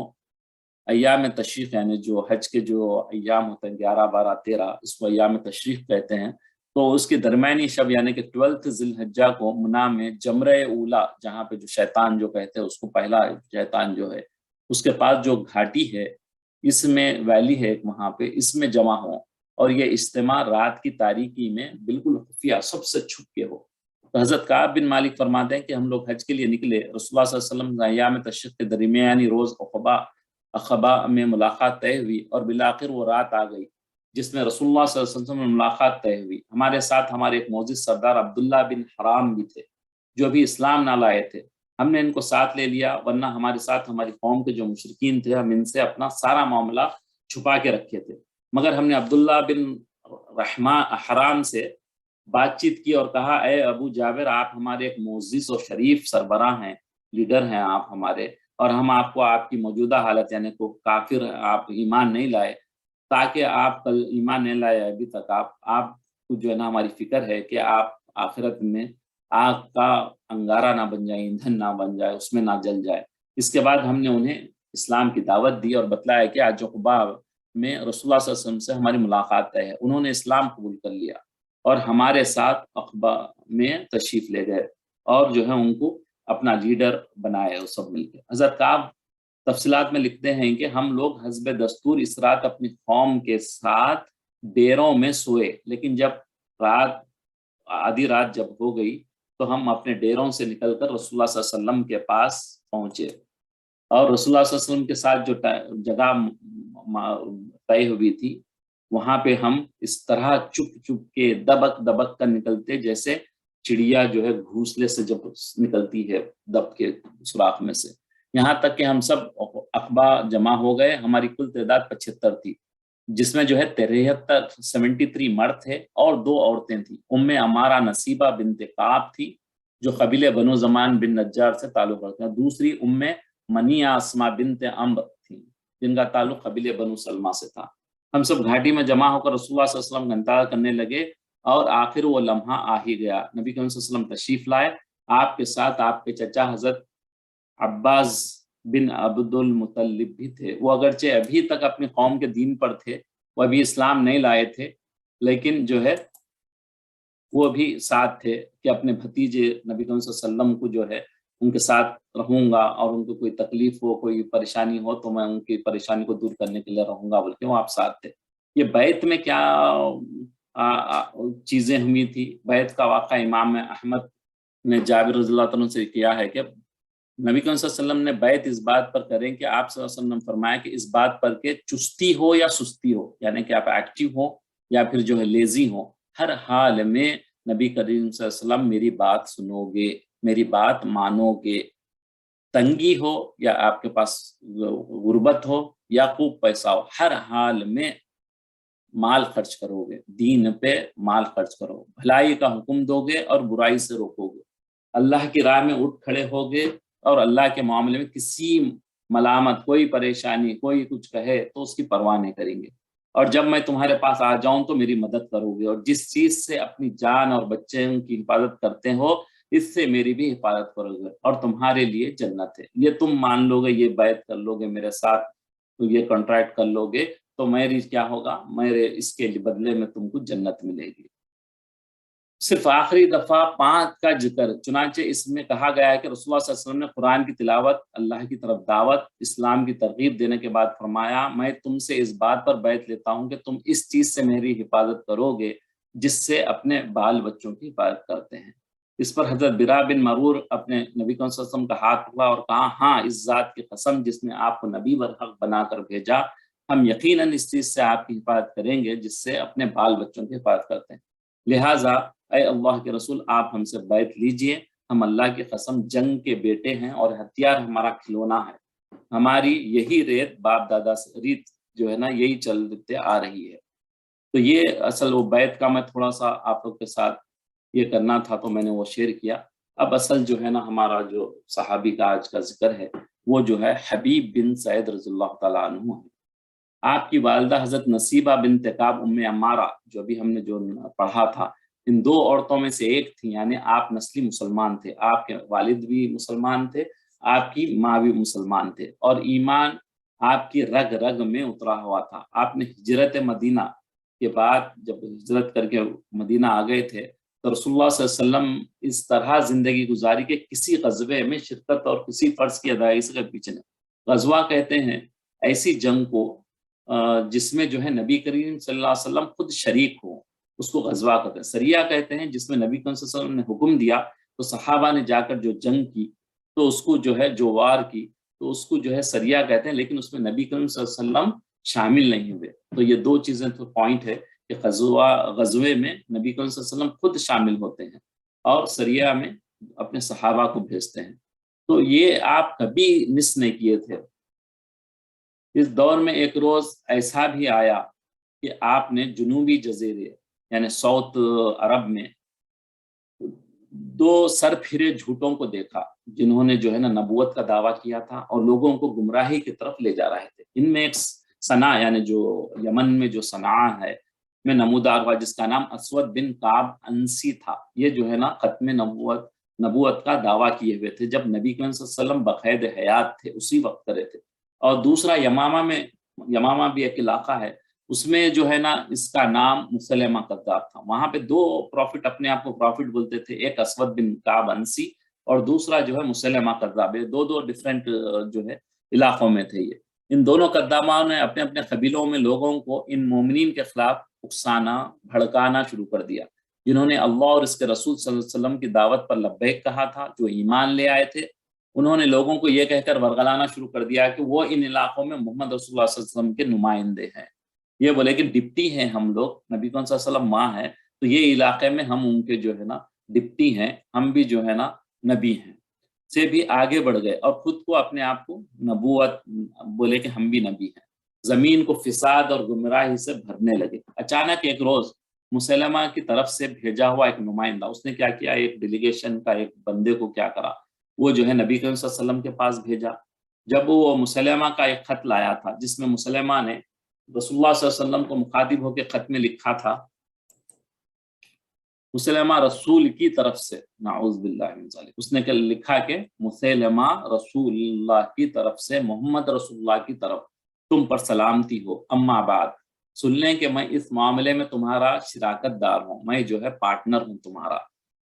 ایام تشریق، یعنی جو حج کے جو ایام ہوتے ہیں 11، 12، 13، اس کو ایام تشریق کہتے ہیں، تو اس کی درمیانی شب یعنی کہ 12 ذی الحجہ کو منا میں جمرہ اولا، جہاں پہ جو شیطان جو کہتے ہیں اس کو پہلا شیطان جو ہے، اس کے پاس جو گھاٹی ہے، اس میں ویلی ہے ایک، وہاں پہ اس میں جمع ہوں، اور یہ اجتماع رات کی تاریکی میں بالکل خفیہ سب سے چھپ کے ہو۔ تو حضرت کعب بن مالک فرماتے ہیں کہ ہم لوگ حج کے لیے نکلے، رسول اللہ صلی اللہ علیہ وسلم ایام تشریق کے درمیانی روز عقبہ میں ملاقات طے ہوئی، اور بالآخر وہ رات آ گئی جس میں رسول اللہ صلی اللہ علیہ وسلم میں ملاقات طے ہوئی۔ ہمارے ساتھ ہمارے ایک معزز سردار عبداللہ بن حرام بھی تھے جو ابھی اسلام نہ لائے تھے، ہم نے ان کو ساتھ لے لیا، ورنہ ہمارے ساتھ ہماری قوم کے جو مشرکین تھے ہم ان سے اپنا سارا معاملہ چھپا کے رکھے تھے، مگر ہم نے عبداللہ بن حرام سے بات چیت کی اور کہا اے ابو جابر، آپ ہمارے ایک معزز اور شریف سربراہ ہیں، لیڈر ہیں آپ ہمارے، اور ہم آپ کو آپ کی موجودہ حالت یعنی کو کافر آپ ایمان نہیں لائے، تاکہ آپ کل ایمان نہیں لائے ابھی تک آپ کو جو ہے نا ہماری فکر ہے کہ آپ آخرت میں آگ کا انگارہ نہ بن جائے، ایندھن نہ بن جائے، اس میں نہ جل جائے۔ اس کے بعد ہم نے انہیں اسلام کی دعوت دی اور بتلایا کہ آج عقبہ میں رسول اللہ صلی اللہ علیہ وسلم سے ہماری ملاقات ہے۔ انہوں نے اسلام قبول کر لیا اور ہمارے ساتھ عقبہ میں تشریف لے گئے، اور جو ہے ان کو اپنا لیڈر بنائے، وہ سب مل کے۔ حضرت کعب تفصیلات میں لکھتے ہیں کہ ہم لوگ حسب دستور اس رات اپنی قوم کے ساتھ ڈیروں میں سوئے، لیکن جب آدھی رات جب ہو گئی تو ہم اپنے ڈیروں سے نکل کر رسول اللہ صلی اللہ علیہ وسلم کے پاس پہنچے، اور رسول اللہ صلی اللہ علیہ وسلم کے ساتھ جو جگہ طے ہوئی تھی وہاں پہ ہم اس طرح چپ چپ کے دبک دبک کر نکلتے جیسے چڑیا جو ہے گھونسلے سے جب نکلتی ہے دب کے سوراخ میں سے، یہاں تک کہ ہم سب اخبا جمع ہو گئے۔ ہماری کل تعداد 75 تھی، جس میں جو ہے 73 مرد تھے اور 2 عورتیں تھیں۔ عمارہ نصیبہ بنت کعب تھی جو قبیلے بنو زمان بن نجار سے تعلق رکھتے ہیں، دوسری منی اسما بنت عمرو تھی جن کا تعلق قبیلے بنو سلمہ سے تھا۔ ہم سب گھاٹی میں جمع ہو کر رسول اللہ صلی اللہ علیہ وسلم کا انتظار کرنے لگے، اور آخر وہ لمحہ آ ہی گیا۔ نبی کریم صلی اللہ علیہ وسلم تشریف لائے، آپ کے ساتھ آپ کے چچا حضرت عباس بن عبد المطلب بھی تھے۔ وہ اگرچہ ابھی تک اپنی قوم کے دین پر تھے، وہ ابھی اسلام نہیں لائے تھے، لیکن جو ہے وہ بھی ساتھ تھے کہ اپنے بھتیجے نبی کریم صلی اللہ علیہ وسلم کو جو ہے ان کے ساتھ رہوں گا، اور ان کو کوئی تکلیف ہو کوئی پریشانی ہو تو میں ان کی پریشانی کو دور کرنے کے لیے رہوں گا، بلکہ وہ آپ ساتھ تھے۔ یہ بیعت میں کیا چیزیں ہوئی تھی؟ بیعت کا واقعہ امام احمد نے جابر رضی اللہ عنہ سے کیا ہے کہ نبی کریم صلی اللہ علیہ وسلم نے بیعت اس بات پر کریں کہ آپ صلی اللہ علیہ وسلم نے فرمایا کہ اس بات پر کہ چستی ہو یا سستی ہو، یعنی کہ آپ ایکٹیو ہو یا پھر جو ہے لیزی ہو، ہر حال میں نبی کریم صلی اللہ علیہ وسلم میری بات سنو گے، میری بات مانو گے، تنگی ہو یا آپ کے پاس غربت ہو یا خوب پیسہ ہو، ہر حال میں مال خرچ کرو گے، دین پہ مال خرچ کرو، بھلائی کا حکم دو گے اور برائی سے روکو گے، اللہ کی راہ میں اٹھ کھڑے ہوگے، اور اللہ کے معاملے میں کسی ملامت، کوئی پریشانی، کوئی کچھ کہے تو اس کی پرواہ نہیں کریں گے، اور جب میں تمہارے پاس آ جاؤں تو میری مدد کرو گے، اور جس چیز سے اپنی جان اور بچے کی حفاظت کرتے ہو اس سے میری بھی حفاظت کرو گے، اور تمہارے لیے جنت ہے۔ یہ تم مان لو گے، یہ بیعت کر لو گے میرے ساتھ، تو یہ کانٹریکٹ کر لو گے تو میری کیا ہوگا، میرے اس کے بدلے میں تم کو جنت ملے گی۔ صرف آخری دفعہ 5 کا ذکر، چنانچہ اس میں کہا گیا ہے کہ رسول اللہ صلی اللہ علیہ وسلم نے قرآن کی تلاوت، اللہ کی طرف دعوت، اسلام کی ترغیب دینے کے بعد فرمایا، میں تم سے اس بات پر بیعت لیتا ہوں کہ تم اس چیز سے میری حفاظت کرو گے جس سے اپنے بال بچوں کی حفاظت کرتے ہیں۔ اس پر حضرت برا بن مرور اپنے نبی صلی اللہ علیہ وسلم کا ہاتھ پکڑا اور کہا، ہاں اس ذات کی قسم جس نے آپ کو نبی برحق بنا کر بھیجا، ہم یقیناً اس چیز سے آپ کی حفاظت کریں گے جس سے اپنے بال بچوں کی حفاظت کرتے ہیں، لہٰذا اے اللہ کے رسول آپ ہم سے بیعت لیجئے، ہم اللہ کی قسم جنگ کے بیٹے ہیں اور ہتھیار ہمارا کھلونا ہے، ہماری یہی ریت باپ دادا سے ریت جو ہے نا یہی چلتے آ رہی ہے۔ تو یہ اصل وہ بیعت کا میں تھوڑا سا آپ لوگ کے ساتھ یہ کرنا تھا تو میں نے وہ شیئر کیا۔ اب اصل جو ہے نا ہمارا جو صحابی کا آج کا ذکر ہے وہ جو ہے حبیب بن سعید رضی اللہ تعالیٰ عنہ ہے۔ آپ کی والدہ حضرت نصیبہ بنت کعب عمارہ جو ابھی ہم نے جو پڑھا تھا، ان 2 عورتوں میں سے ایک تھی، یعنی آپ نسلی مسلمان تھے، آپ کے والد بھی مسلمان تھے، آپ کی ماں بھی مسلمان تھے، اور ایمان آپ کی رگ رگ میں اترا ہوا تھا۔ آپ نے ہجرت مدینہ کے بعد جب ہجرت کر کے مدینہ آ گئے تھے تو رسول اللہ صلی اللہ علیہ وسلم اس طرح زندگی گزاری کہ کسی غزوے میں شرکت اور کسی فرض کی ادائیگی سے پیچھے نہیں۔ غزوہ کہتے ہیں ایسی جنگ کو جس میں جو ہے نبی کریم صلی اللہ علیہ وسلم خود شریک ہو، اس کو غزوہ کہتے ہیں۔ سریہ کہتے ہیں جس میں نبی کریم صلی اللہ علیہ وسلم نے حکم دیا تو صحابہ نے جا کر جو جنگ کی تو اس کو جو ہے جو وار کی تو اس کو جو ہے سریہ کہتے ہیں، لیکن اس میں نبی کریم صلی اللہ علیہ وسلم شامل نہیں ہوئے۔ تو یہ 2 چیزیں تو پوائنٹ ہے کہ غزوے میں نبی کریم صلی اللہ علیہ وسلم خود شامل ہوتے ہیں اور سریہ میں اپنے صحابہ کو بھیجتے ہیں، تو یہ آپ کبھی مس نہیں کیے تھے۔ اس دور میں ایک روز ایسا بھی آیا کہ آپ نے جنوبی جزیرے یعنی ساؤتھ عرب میں 2 سر پھرے جھوٹوں کو دیکھا جنہوں نے جو ہے نا نبوت کا دعویٰ کیا تھا اور لوگوں کو گمراہی کی طرف لے جا رہے تھے۔ ان میں ایک صنعا یعنی جو یمن میں جو صنعا ہے میں نمودار ہوا جس کا نام اسود بن کعب انسی تھا۔ یہ جو ہے نا ختم نبوت کا دعویٰ کیے ہوئے تھے جب نبی کریم صلی اللہ علیہ وسلم بقید حیات تھے، اسی وقت کرے تھے۔ اور دوسرا یمامہ بھی ایک علاقہ ہے، اس میں جو ہے نا اس کا نام مسلمہ کذاب تھا۔ وہاں پہ 2 پروفٹ اپنے آپ کو پروفٹ بولتے تھے، ایک اسود بن کعب انسی اور دوسرا جو ہے مسلمہ کذاب۔ 2 ڈیفرنٹ جو ہے علاقوں میں تھے یہ۔ ان دونوں کذابوں نے اپنے اپنے قبیلوں میں لوگوں کو ان مومنین کے خلاف اکسانا، بھڑکانا شروع کر دیا۔ جنہوں نے اللہ اور اس کے رسول صلی اللہ علیہ وسلم کی دعوت پر لبیک کہا تھا، جو ایمان لے آئے تھے، انہوں نے لوگوں کو یہ کہہ کر ورگلانا شروع کر دیا کہ وہ ان علاقوں میں محمد رسول اللہ صلی اللہ علیہ وسلم کے نمائندے ہیں۔ یہ بولے کہ ڈپٹی ہیں ہم لوگ، نبی کریم صلی اللہ علیہ وسلم ماں ہے، تو یہ علاقے میں ہم ان کے جو ہے نا ڈپٹی ہیں، ہم بھی جو ہے نا نبی ہیں، سے بھی آگے بڑھ گئے اور خود کو اپنے آپ کو نبوت بولے کہ ہم بھی نبی ہیں۔ زمین کو فساد اور گمراہی سے بھرنے لگے۔ اچانک ایک روز مسلمہ کی طرف سے بھیجا ہوا ایک نمائندہ، اس نے کیا کیا، ایک ڈیلیگیشن کا ایک بندے کو کیا کرا، وہ جو ہے نبی کریم صلی اللہ علیہ وسلم کے پاس بھیجا۔ جب وہ مسلمہ کا ایک خط لایا تھا جس میں مسلمہ نے رسول اللہ صلی اللہ علیہ وسلم کو مخاطب ہو کے خط میں لکھا تھا، مسلمہ رسول کی طرف سے، نعوذ باللہ من ذالک، اس نے لکھا کہ مسلمہ رسول اللہ کی طرف سے، محمد رسول اللہ کی طرف تم پر سلامتی ہو، اما بعد، سن لیں کہ میں اس معاملے میں تمہارا شراکت دار ہوں، میں جو ہے پارٹنر ہوں تمہارا،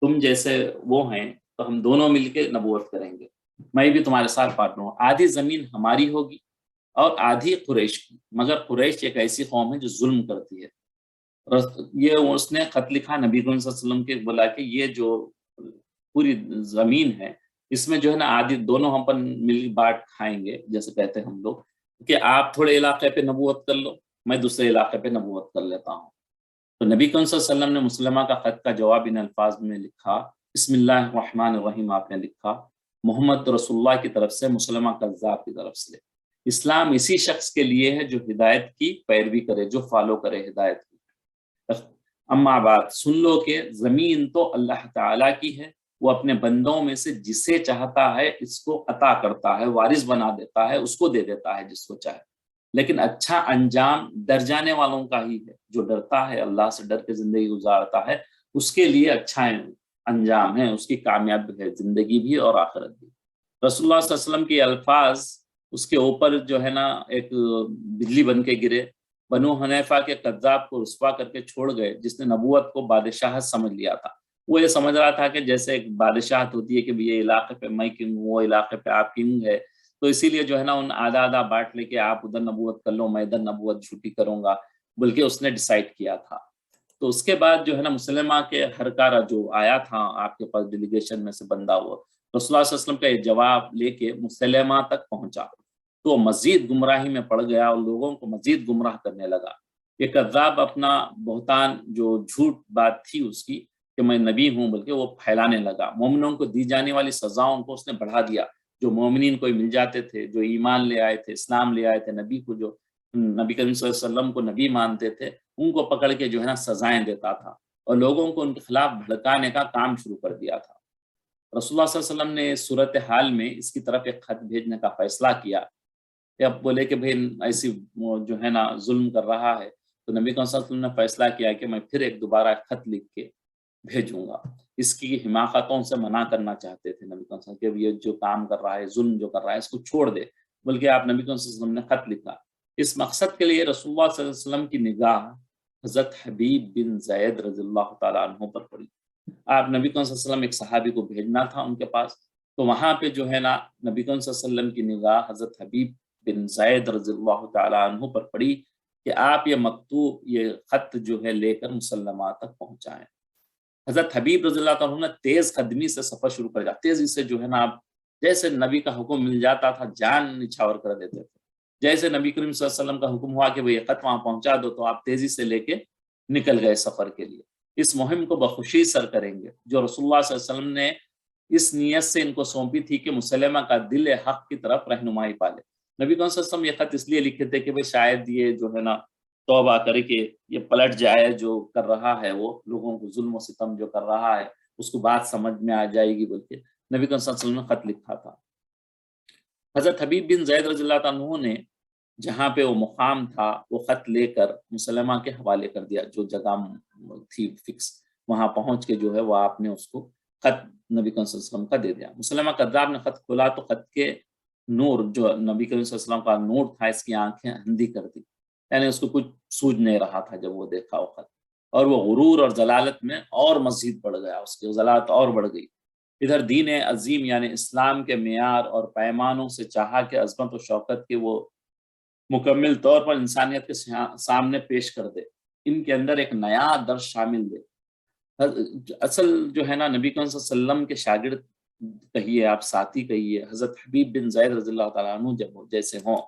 تم جیسے وہ ہیں تو ہم دونوں مل کے نبوت کریں گے، میں بھی تمہارے ساتھ پارٹنر ہوں، آدھی زمین ہماری ہوگی اور آدھی قریش کی، مگر قریش ایک ایسی قوم ہے جو ظلم کرتی ہے۔ یہ اس نے خط لکھا نبی کریم صلی اللہ علیہ وسلم کے، بولا کہ یہ جو پوری زمین ہے اس میں جو ہے نا آدھی دونوں ہم پر مل بانٹ کھائیں گے، جیسے کہتے ہیں ہم لوگ کہ آپ تھوڑے علاقے پہ نبوت کر لو، میں دوسرے علاقے پہ نبوت کر لیتا ہوں۔ تو نبی کریم صلی اللہ علیہ وسلم نے مسلمہ کا خط کا جواب ان الفاظ میں لکھا، بسم اللہ الرحمن الرحیم، آپ نے لکھا محمد رسول اللہ کی طرف سے، مسلمہ کذاب کی طرف سے، اسلام اسی شخص کے لیے ہے جو ہدایت کی پیروی کرے، جو فالو کرے ہدایت کی۔ اما بعد، سن لو کہ زمین تو اللہ تعالیٰ کی ہے، وہ اپنے بندوں میں سے جسے چاہتا ہے اس کو عطا کرتا ہے، وارث بنا دیتا ہے، اس کو دے دیتا ہے جس کو چاہے، لیکن اچھا انجام ڈر جانے والوں کا ہی ہے، جو ڈرتا ہے اللہ سے، ڈر کے زندگی گزارتا ہے، اس کے لیے اچھا انجام ہے، اس کی کامیابی ہے زندگی بھی اور آخرت بھی۔ رسول اللہ صلی اللہ علیہ وسلم کے الفاظ اس کے اوپر جو ہے نا ایک بجلی بن کے گرے۔ بنو حنیفہ کے کذاب کو رسوا کر کے چھوڑ گئے، جس نے نبوت کو بادشاہت سمجھ لیا تھا، وہ یہ سمجھ رہا تھا کہ جیسے ایک بادشاہت ہوتی ہے کہ یہ علاقے پہ میں کنگ ہوں، وہ علاقے پہ آپ کنگ ہے، تو اسی لیے جو ہے نا ان آدھا آدھا بانٹ لے کے آپ ادھر نبوت کر لو، میں ادھر نبوت جھوٹی کروں گا، بلکہ اس نے ڈیسائیڈ کیا تھا۔ تو اس کے بعد جو ہے نا مسلمہ کے ہر کارا جو آیا تھا آپ کے پاس ڈیلیگیشن میں سے بندہ، وہ رسول اللہ صلی اللہ علیہ وسلم کا یہ جواب لے کے مسلمہ تک پہنچا، تو مزید گمراہی میں پڑ گیا اور لوگوں کو مزید گمراہ کرنے لگا۔ یہ کذاب اپنا بہتان، جو جھوٹ بات تھی اس کی کہ میں نبی ہوں، بلکہ وہ پھیلانے لگا۔ مومنوں کو دی جانے والی سزاؤں کو اس نے بڑھا دیا، جو مومنین کو مل جاتے تھے، جو ایمان لے آئے تھے، اسلام لے آئے تھے، نبی کو، جو نبی کریم صلی اللہ علیہ وسلم کو نبی مانتے تھے، ان کو پکڑ کے جو ہے نا سزائیں دیتا تھا اور لوگوں کو ان کے خلاف بھڑکانے کا کام شروع کر دیا تھا۔ رسول اللہ صلی اللہ علیہ وسلم نے اس صورتحال میں اس کی طرف ایک خط بھیجنے کا فیصلہ کیا۔ اب بولے کہ بھئی ایسی جو ہے نا ظلم کر رہا ہے، تو نبی صلی اللہ علیہ وسلم نے فیصلہ کیا کہ میں پھر ایک دوبارہ خط لکھ کے بھیجوں گا۔ اس کی حماقتوں سے منع کرنا چاہتے تھے نبی صلی اللہ علیہ وسلم کہ یہ جو کام کر رہا ہے، ظلم جو کر رہا ہے، اس کو چھوڑ دے، بلکہ آپ نبی صلی اللہ علیہ وسلم نے خط لکھا۔ اس مقصد کے لیے رسول اللہ صلی اللہ علیہ وسلم کی نگاہ حضرت حبیب بن زید رضی اللہ تعالیٰ عنہ پر پڑی۔ آپ نبی صلی اللہ علیہ وسلم ایک صحابی کو بھیجنا تھا ان کے پاس، تو وہاں پہ جو ہے نا نبی صلی اللہ علیہ وسلم کی نگاہ حضرت حبیب بن زید رضی اللہ تعالیٰ عنہ پر پڑی کہ آپ یہ مکتوب، یہ خط جو ہے لے کر مسلمہ تک پہنچائیں۔ حضرت حبیب رضی اللہ تعالیٰ عنہ نے تیز قدمی سے سفر شروع کر دیا، تیزی سے جو ہے نا، آپ جیسے نبی کا حکم مل جاتا تھا جان نچھاور کر دیتے تھے۔ جیسے نبی کریم صلی اللہ علیہ وسلم کا حکم ہوا کہ وہ یہ خط وہاں پہنچا دو، تو آپ تیزی سے لے کے نکل گئے سفر کے لیے۔ اس مہم کو بخوشی سر کریں گے جو رسول اللہ صلی اللہ علیہ وسلم نے اس نیت سے ان کو سونپی تھی کہ مسلمہ کا دل حق کی طرف رہنمائی پالے۔ نبی صلی اللہ علیہ وسلم یہ خط اس لیے لکھے تھے کہ بھئی شاید یہ جو ہے نا توبہ کرے کہ یہ پلٹ جائے، جو کر رہا ہے، وہ لوگوں کو ظلم و ستم جو کر رہا ہے اس کو بات سمجھ میں آ جائے گی، بلکہ نبی صلی اللہ علیہ وسلم نے خط لکھا تھا۔ حضرت حبیب بن زید رضی اللہ عنہ نے جہاں پہ وہ مقام تھا وہ خط لے کر مسلمہ کے حوالے کر دیا، جو جگہ تھی فکس، وہاں پہنچ کے جو ہے وہ آپ نے اس کو خط نبی کریم صلی اللہ علیہ وسلم کا دے دیا۔ مسلمہ کذاب نے خط کھولا تو خط کے نور، جو نبی کریم صلی اللہ علیہ وسلم کا نور تھا، اس کی آنکھیں اندھی کر دی، یعنی اس کو کچھ سوج نہیں رہا تھا جب وہ دیکھا وہ خط، اور وہ غرور اور ضلالت میں اور مزید بڑھ گیا، اس کی ضلالت اور بڑھ گئی۔ ادھر دین عظیم یعنی اسلام کے معیار اور پیمانوں سے چاہا کہ عظمت و شوکت کے وہ مکمل طور پر انسانیت کے سامنے پیش کر دے، ان کے اندر ایک نیا درس شامل دے، اصل جو ہے نا نبی کریم صلی اللہ علیہ وسلم کے شاگرد کہیے، آپ ساتھی کہیے، حضرت حبیب بن زید رضی اللہ تعالیٰ عنہ جب جیسے ہوں،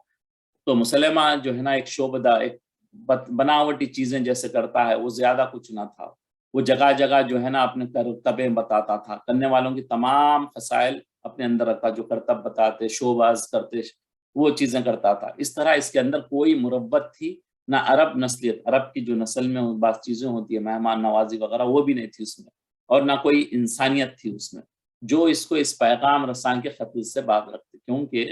تو مسلمہ جو ہے نا ایک شعبدہ، ایک بناوٹی چیزیں جیسے کرتا ہے، وہ زیادہ کچھ نہ تھا. وہ جگہ جگہ جو ہے نا اپنے کرتبیں بتاتا تھا، کرنے والوں کی تمام خصائل اپنے اندر رکھا، جو کرتب بتاتے، شوباز کرتے، وہ چیزیں کرتا تھا. اس طرح اس کے اندر کوئی مربت تھی نہ عرب نسلیت، عرب کی جو نسل میں بعض چیزیں ہوتی ہے، مہمان نوازی وغیرہ، وہ بھی نہیں تھی اس میں، اور نہ کوئی انسانیت تھی اس میں جو اس کو اس پیغام رسان کے خط سے بات رکھتے. کیونکہ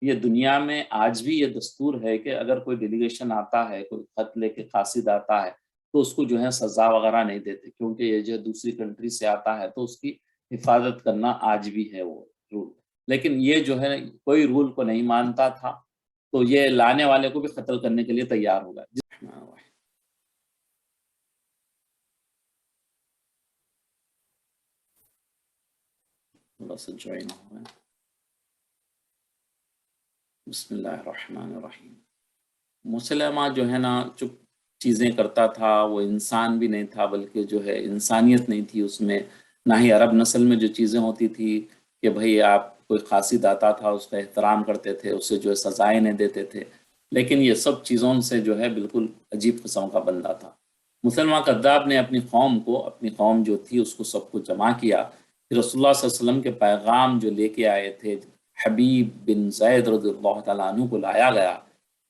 یہ دنیا میں آج بھی یہ دستور ہے کہ اگر کوئی ڈیلیگیشن آتا ہے، کوئی خط لے کے قاصد آتا ہے، تو اس کو جو ہے سزا وغیرہ نہیں دیتے، کیونکہ یہ جو دوسری کنٹری سے آتا ہے تو اس کی حفاظت کرنا آج بھی ہے وہ رول. لیکن یہ جو ہے کوئی رول کو نہیں مانتا تھا، تو یہ لانے والے کو بھی قتل کرنے کے لیے تیار ہوگا. بسم اللہ الرحمن الرحیم. مسلمہ جو ہے نا چپ چیزیں کرتا تھا، وہ انسان بھی نہیں تھا، بلکہ جو ہے انسانیت نہیں تھی اس میں. نہ ہی عرب نسل میں جو چیزیں ہوتی تھی کہ بھئی آپ کوئی قاصد آتا تھا اس کا احترام کرتے تھے، اسے جو ہے سزائیں نہیں دیتے تھے. لیکن یہ سب چیزوں سے جو ہے بالکل عجیب قسم کا بندہ تھا. مسلمہ کذاب نے اپنی قوم جو تھی اس کو سب کو جمع کیا. پھر رسول اللہ صلی اللہ علیہ وسلم کے پیغام جو لے کے آئے تھے، حبیب بن زید رضی اللہ تعالیٰ عنہ کو لایا گیا،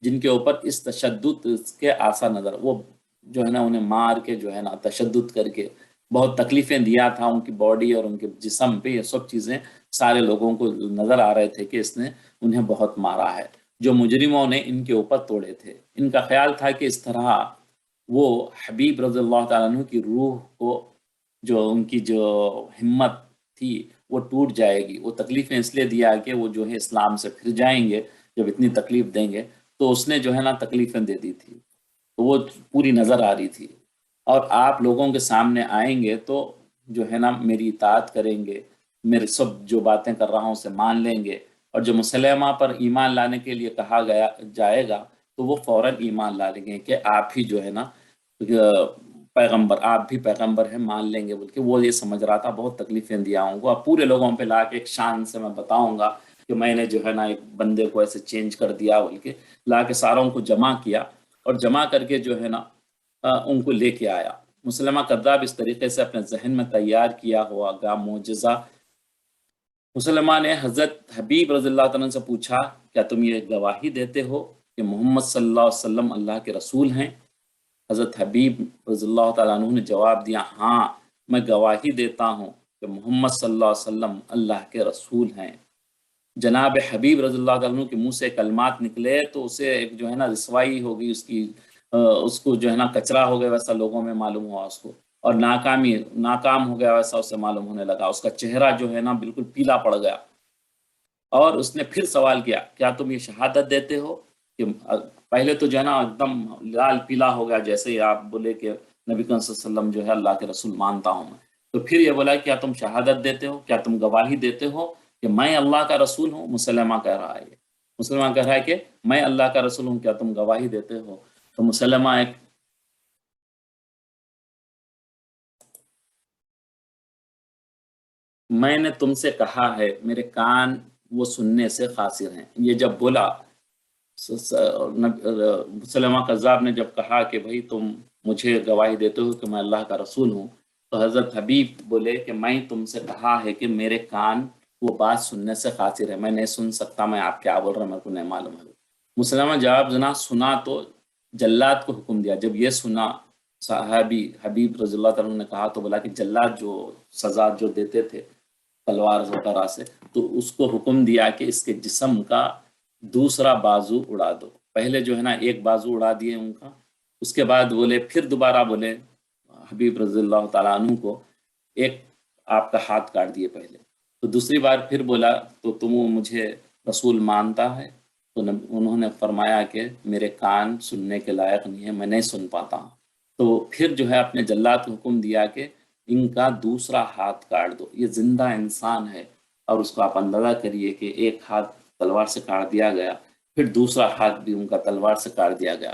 جن کے اوپر اس تشدد کے آثار نظر، وہ جو ہے نا انہیں مار کے جو ہے نا تشدد کر کے بہت تکلیفیں دیا تھا، ان کی باڈی اور ان کے جسم پہ، یہ سب چیزیں سارے لوگوں کو نظر آ رہے تھے کہ اس نے انہیں بہت مارا ہے. جو مجرموں نے ان کے اوپر توڑے تھے، ان کا خیال تھا کہ اس طرح وہ حبیب رضی اللہ تعالیٰ عنہ کی روح کو، جو ان کی جو ہمت تھی وہ ٹوٹ جائے گی. وہ تکلیفیں اس لیے دیا کہ وہ جو ہے اسلام سے پھر جائیں گے جب اتنی تکلیف دیں گے، تو اس نے جو ہے نا تکلیفیں دے دی تھی، تو وہ پوری نظر آ رہی تھی. اور آپ لوگوں کے سامنے آئیں گے تو جو ہے نا میری اطاعت کریں گے، میرے سب جو باتیں کر رہا ہوں اسے مان لیں گے، اور جو مسلمہ پر ایمان لانے کے لیے کہا گیا جائے گا تو وہ فوراً ایمان لا لیں گے کہ آپ ہی جو ہے نا پیغمبر، آپ بھی پیغمبر ہیں، مان لیں گے. بلکہ وہ یہ سمجھ رہا تھا بہت تکلیفیں دیا ہوں گا، اب پورے لوگوں پہ لا کے ایک شان سے میں بتاؤں گا کہ میں نے جو ہے نا ایک بندے کو ایسے چینج کر دیا، بلکہ لا کے ساروں کو جمع کیا، اور جمع کر کے جو ہے نا ان کو لے کے آیا. مسلمہ کذاب اس طریقے سے اپنے ذہن میں تیار کیا ہوا گا معجزہ. مسلمہ نے حضرت حبیب رضی اللہ تعالیٰ سے پوچھا، کیا تم یہ گواہی دیتے ہو کہ محمد صلی اللہ علیہ وسلم اللہ کے رسول ہیں؟ حضرت حبیب رضی اللہ تعالیٰ عنہ نے جواب دیا، ہاں میں گواہی دیتا ہوں کہ محمد صلی اللہ علیہ وسلم اللہ کے رسول ہیں. جناب حبیب رضی اللہ تعالیٰ عنہ کے منہ سے کلمات نکلے تو اسے ایک جو ہے نا رسوائی ہو گئی، اس کو جو ہے نا کچرا ہو گیا ویسا لوگوں میں معلوم ہوا اس کو، اور ناکام ہو گیا ویسا اسے معلوم ہونے لگا. اس کا چہرہ جو ہے نا بالکل پیلا پڑ گیا، اور اس نے پھر سوال کیا، کیا تم یہ شہادت دیتے ہو کہ، پہلے تو جو ہے نا ایک دم لال پیلا ہو گیا، جیسے ہی آپ بولے کہ نبی کریم صلی اللہ علیہ وسلم جو ہے اللہ کے رسول مانتا ہوں میں. تو پھر یہ بولا، کیا تم شہادت دیتے ہو، کیا تم گواہی دیتے ہو کہ میں اللہ کا رسول ہوں؟ مسلمہ کہہ رہا ہے، مسلمہ کہہ رہا ہے کہ میں اللہ کا رسول ہوں، کیا تم گواہی دیتے ہو؟ تو مسلمہ ایک میں نے تم سے کہا ہے، میرے کان وہ سننے سے قاصر ہیں. یہ جب بولا مسلمہ کذاب نے، جب کہا کہ بھئی تم مجھے گواہی دیتے ہو کہ میں اللہ کا رسول ہوں، تو حضرت حبیب بولے کہ میں تم سے کہا ہے کہ میرے کان وہ بات سننے سے قاصر ہے، میں نہیں سن سکتا، میں آپ کیا بول رہا ہوں میرے کو نہیں معلوم ہے. مسلمہ جواب جنا سنا تو جلاد کو حکم دیا. جب یہ سنا صحابی حبیب رضی اللہ تعالیٰ نے کہا، تو بولا کہ جلاد جو سزا جو دیتے تھے تلوار وغیرہ سے، تو اس کو حکم دیا کہ اس کے جسم کا دوسرا بازو اڑا دو. پہلے جو ہے نا ایک بازو اڑا دیے ان کا، اس کے بعد بولے، پھر دوبارہ بولے حبیب رضی اللہ تعالیٰ عنہ کو، ایک آپ کا ہاتھ کاٹ دیے پہلے. تو دوسری بار پھر بولا، تو تم مجھے رسول مانتا ہے؟ تو انہوں نے فرمایا کہ میرے کان سننے کے لائق نہیں ہے، میں نہیں سن پاتا ہوں. تو پھر جو ہے اپنے جلاد کو حکم دیا کہ ان کا دوسرا ہاتھ کاٹ دو. یہ زندہ انسان ہے، اور اس کو آپ اندازہ کریے کہ ایک ہاتھ تلوار سے کاٹ دیا گیا، پھر دوسرا ہاتھ بھی ان کا تلوار سے کاٹ دیا گیا.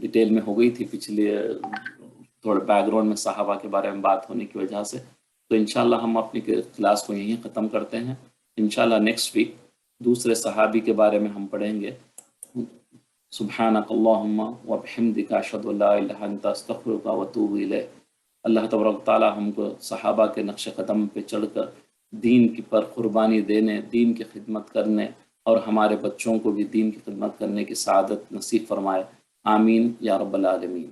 ڈیٹیل میں ہو گئی تھی پچھلے تھوڑے بیک گراؤنڈ میں صحابہ کے بارے میں بات ہونے کی وجہ سے. تو انشاءاللہ ہم اپنی کلاس کو یہیں ختم کرتے ہیں. انشاءاللہ نیکسٹ ویک دوسرے صحابی کے بارے میں ہم پڑھیں گے. سبحانک اللہم وبحمدک اشہد ان لا الہ الا انت استغفرک واتوب الیک. اللہ تبارک تعالی ہم کو صحابہ کے نقش قدم پہ چڑھ کر دین کی پر قربانی دینے، دین کی خدمت کرنے اور ہمارے بچوں کو بھی دین کی خدمت کرنے کی سعادت نصیب فرمائے. آمین یا رب العالمین.